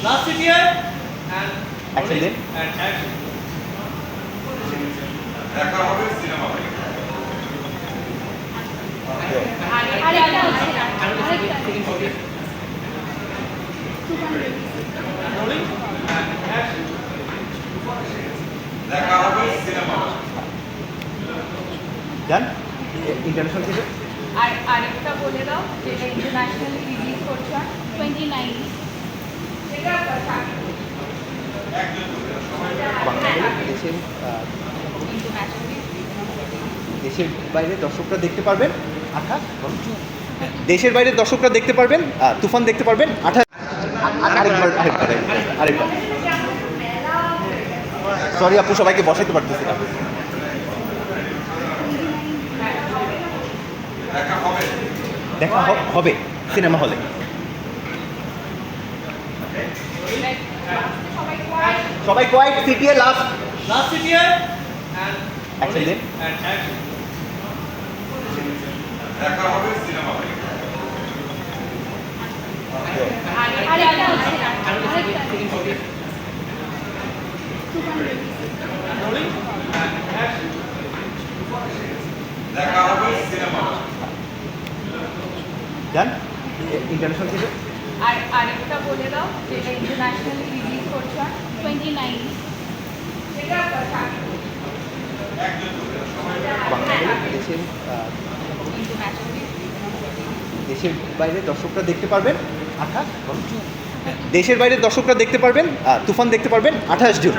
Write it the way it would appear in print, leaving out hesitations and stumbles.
Last sit here and Action then. and action. দেখা হবে cinema হলে। আরেকটা আছে Rolling and action. দেখা হবে সিনেমা হলে। ডান ইন্টারন্যাশনাল থেকে আর আরেকটা বলে দাও যেটা ইন্টারন্যাশনালি রিলিজ করছো 29 সেটা দেশের ইন্টারন্যাশনালি দেশের বাইরে দর্শকরা দেখতে পারবেন 28 দেশের বাইরে দর্শকরা দেখতে পারবেন তুফান দেখতে পারবেন 28 আরেকবার সরি আপু সবাইকে বসাইতে পারতেছি না দেখা হবে দেখা হবে সিনেমা হলে সবাই কোয়াইট সিটিয়ে last Last sit here and Action rolling then. and action. দেখা হবে সিনেমা হলে। আরেকটা আছে Rolling and action. দেখা হবে সিনেমা হলে। ডান ইন্টারন্যাশনাল থেকে আর আরেকটা বলে দাও যেটা ইন্টারন্যাশনালি রিলিজ করছো 29 সেটা দেশের ইন্টারন্যাশনালি দেশের বাইরে দর্শকরা দেখতে পারবেন 28 দেশের বাইরে দর্শকরা দেখতে পারবেন তুফান দেখতে পারবেন 28 জুন